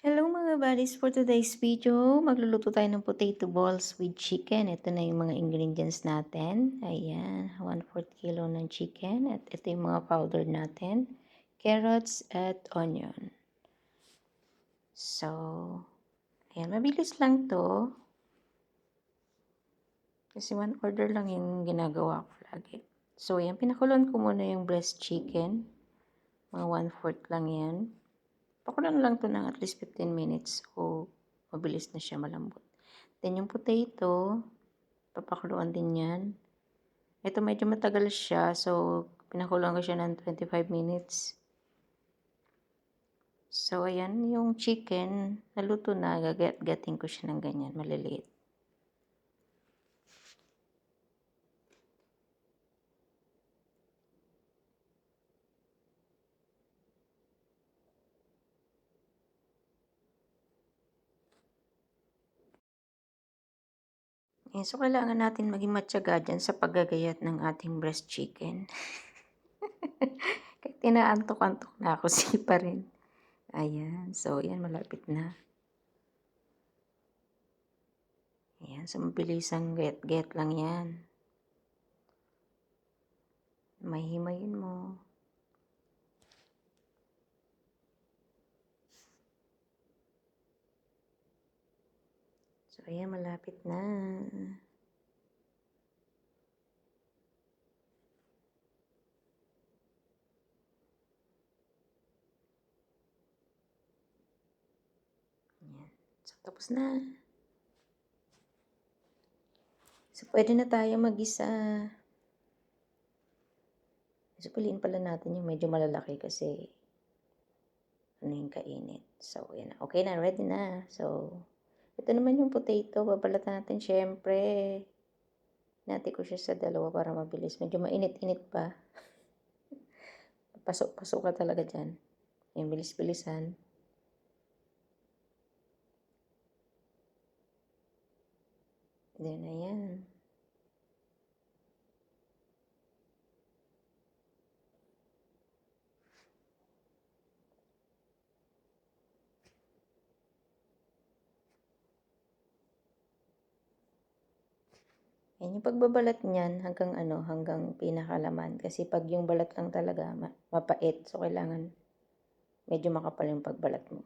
Hello mga buddies, for today's video, magluluto tayo ng potato balls with chicken. Ito na yung mga ingredients natin. Ayan, 1/4 kilo ng chicken. At ito yung mga powder natin, carrots at onion. So, ayan, mabilis lang to. Kasi one order lang yung ginagawa ko lagi. So, ayan, pinakuloan ko muna yung breast chicken. Mga 1/4 lang yan. Pakulan lang to ng at least 15 minutes. So, mabilis na siya malambot. Then, yung potato, papakuluan din yan. Ito medyo matagal siya. So, pinakuluan ko siya ng 25 minutes. So, ayan. Yung chicken, naluto na. Gagat-gating ko siya ng ganyan. Maliliit. So, kailangan natin maging matyaga dyan sa paggagayat ng ating breast chicken. Kahit tinaantok-antok na ako, sipa rin. Ayan. So, ayan. Malapit na. Ayan. So, mabilisang get lang yan. Mahihimayin mo. So, ayan. Malapit na. Ayan. So, tapos na. So, pwede na tayo mag-isa. So, piliin pala natin yung medyo malalaki kasi ano yung kainit. So, yan. Okay na. Ready na. So, ito naman yung potato. Babalatan natin syempre. Nati ko siya sa dalawa para mabilis. Medyo mainit-init pa. Pasok-pasok ka talaga dyan. Yung bilis-bilisan. Then, ayan. Yan yung pagbabalat niyan hanggang pinakalaman. Kasi pag yung balat lang talaga, mapait. So, kailangan medyo makapal yung pagbalat mo.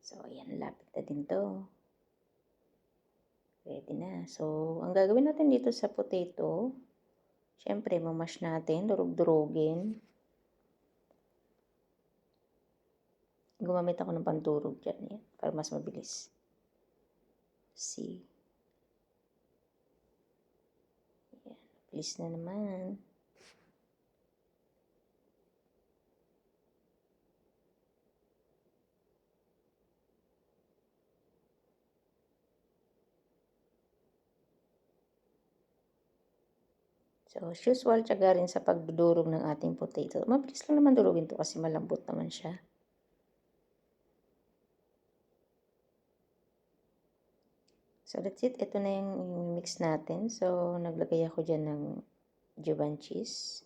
So, ayan. Lapit na din to. Ready na. So, ang gagawin natin dito sa potato, syempre, mamash natin, durug-durugin. Gumamit ako ng pandurog dyan, yan, para mas mabilis. See? Yan, bilis na naman. So, as usual, tiyaga rin sa pagdudurog ng ating potato. Mabilis lang naman durugin to kasi malambot naman siya. So, that's it. Ito na yung mix natin. So, naglagay ako dyan ng Jovan cheese.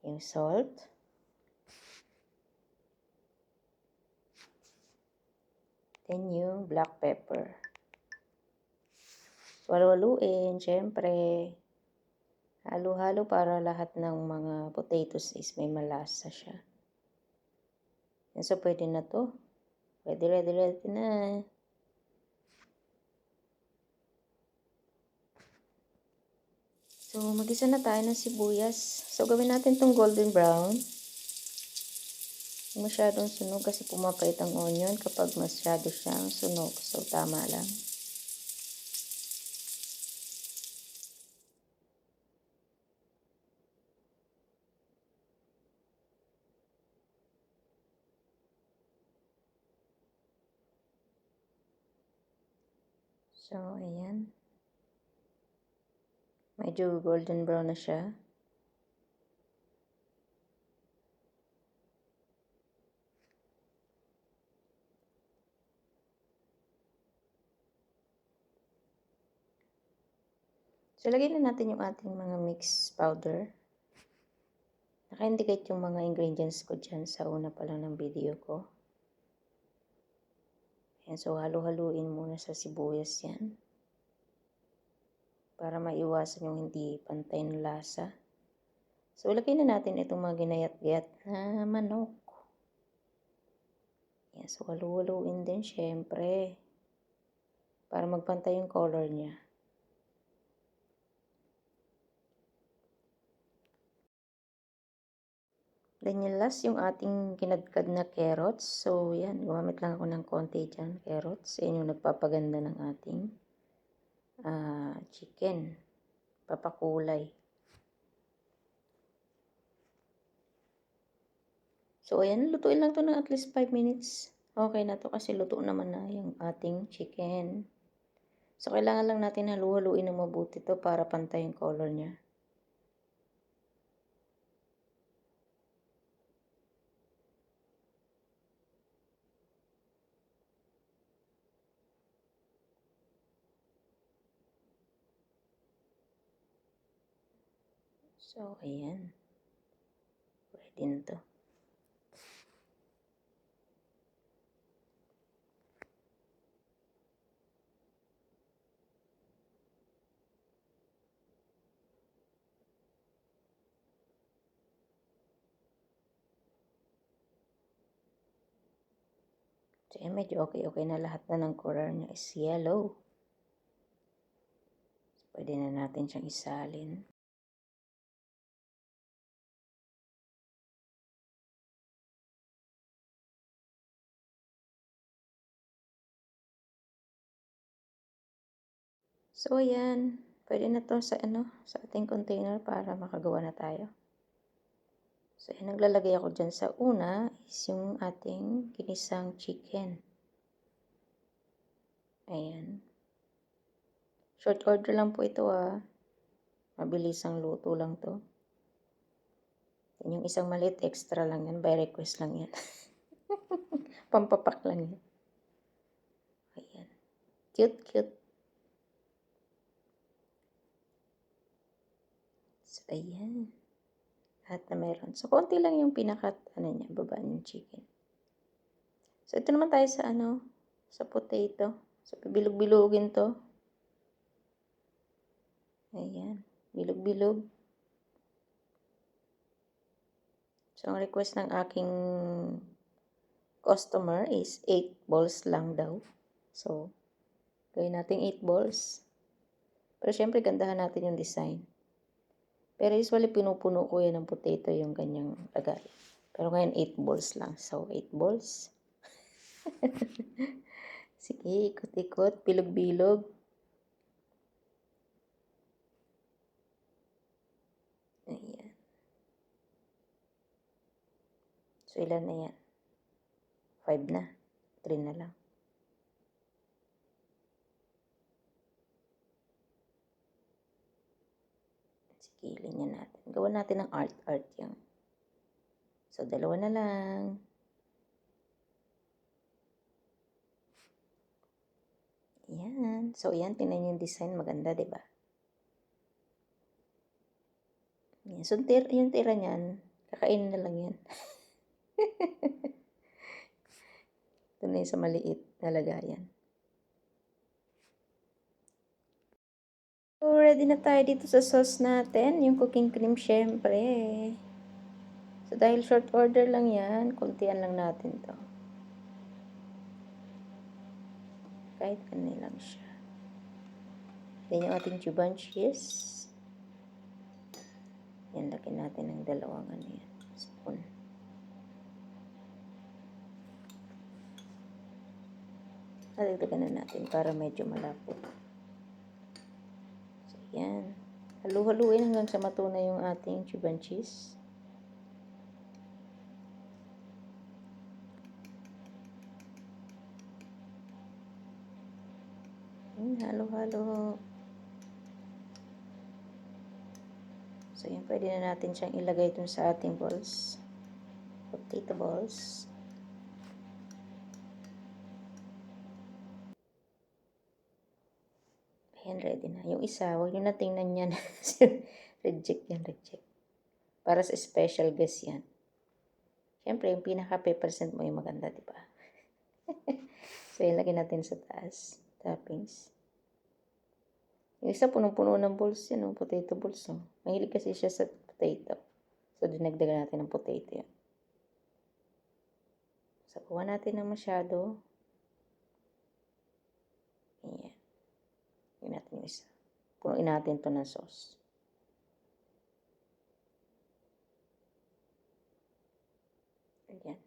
Yung salt. Then, yung black pepper. Walwaluin, syempre. Halo-halo para lahat ng mga potatoes is may malasa siya. Yan, so, pwede na to. Ready na. So, mag-isa na tayo ng sibuyas. So, gawin natin tong golden brown. Huwag masyadong sunog kasi pumapait ang onion kapag masyado siyang sunog. So, tama lang. So, ayan. Medyo golden brown na siya. So, lagyan na natin yung ating mga mix powder. Naka-indicate yung mga ingredients ko dyan sa una pa lang ng video ko. Ayan, so halo-haluin muna sa sibuyas yan. Para maiwasan yung hindi pantay ng lasa. So, ilagay na natin itong mga ginayat-gayat na manok. Ayan, so halo-haluin din syempre. Para magpantay yung color niya. Then yung last, yung ating kinadkad na carrots. So, yan. Gumamit lang ako ng konti dyan, carrots. Yan yung nagpapaganda ng ating chicken. Papakulay. So, ayan. Lutuin lang to ng at least 5 minutes. Okay na to kasi luto naman na yung ating chicken. So, kailangan lang natin halu-haluin ng mabuti to para pantay yung color niya. So, ayan. Ready na to. So, ayan, medyo okay na lahat na ng color niya is yellow. So, pwede na natin siyang isalin. So, ayan. Pwede na to sa sa ating container para makagawa na tayo. So, ayan, naglalagay ako dyan sa una is yung ating ginisang chicken. Ayan. Short order lang po ito Mabilisang luto lang to. Yan yung isang maliit, extra lang yan. By request lang yan. Pampapak lang yan. Ayan. Cute, cute. So, ayan. Lahat na meron. So, konti lang yung pinakat, niya, baba yung chicken. So, ito naman tayo sa sa potato. So, bilog-bilogin to. Ayan. Bilog-bilog. So, ang request ng aking customer is 8 balls lang daw. So, gawin natin 8 balls. Pero, syempre, gandahan natin yung design. Pero usually pinupuno ko yan ng potato yung ganyang lagay. Pero ngayon 8 balls lang. So 8 balls. Sige, ikot-ikot, bilog-bilog. Ayan. So ilan na yan? 5 na. 3 na lang. Sikilin niya natin. Gawa natin ng art yung. So, 2 na lang. Ayan. So, ayan. Tingnan yung design. Maganda, diba? Ayan. So, yung tira niyan, kakainin na lang yan. Ito na yung sa maliit na lagayan. So, ready na tayo dito sa sauce natin. Yung cooking cream, syempre. So, dahil short order lang yan, kuntian lang natin to. Kahit ano lang siya. Then, yung ating Cuban cheese. Yan, laki natin ng 2 spoon. Dagdagan na natin para medyo malapot. So, yan. Halu-haluin hanggang sa matunay yung ating Cuban cheese. Halo-halo. So, yan. Pwede na natin siyang ilagay dun sa ating balls. Potato balls. Ayan, ready na. Yung isa, huwag nyo na tingnan yan. Reject yan, reject. Para sa special guest yan. Siyempre, yung pinaka-present mo yung maganda, di ba? So, ilagay natin sa taas. Toppings. Yung isa, punong-puno ng balls yan, oh, potato balls. Oh. Mahilig kasi siya sa potato. So, dinagdagan natin ng potato yan. So, kuha natin ng masyado. Ayan. Ayan natin yung isa. Punuin natin to ng sauce. Ayan.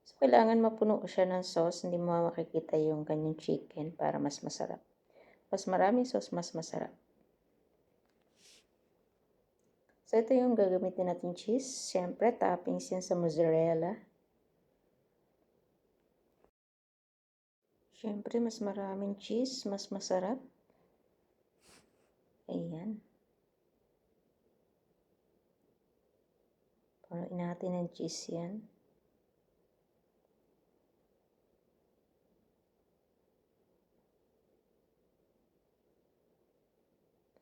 So, kailangan mapuno siya ng sauce. Hindi mo makikita yung kanyang chicken para mas masarap. Mas maraming sauce, mas masarap. So, ito yung gagamitin natin cheese. Siyempre, toppings yan sa mozzarella. Siyempre, mas maraming cheese, mas masarap. Ayan. Punuin natin ng cheese yan.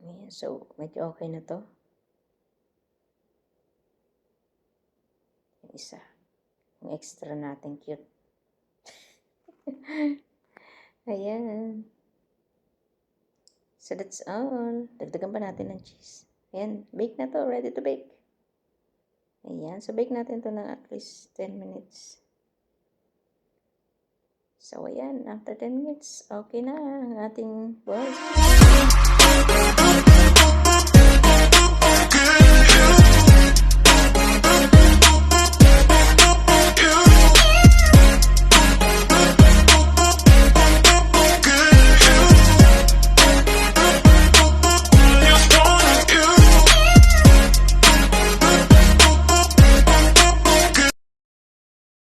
Ayan. So, medyo okay na to. Yung isa. Yung extra natin cute. Ayan. So, that's all. Dagdagan pa natin ng cheese. Ayan. Bake na to. Ready to bake. Ayan. So, bake natin to ng at least 10 minutes. So, ayan. After 10 minutes, okay na ang ating balls.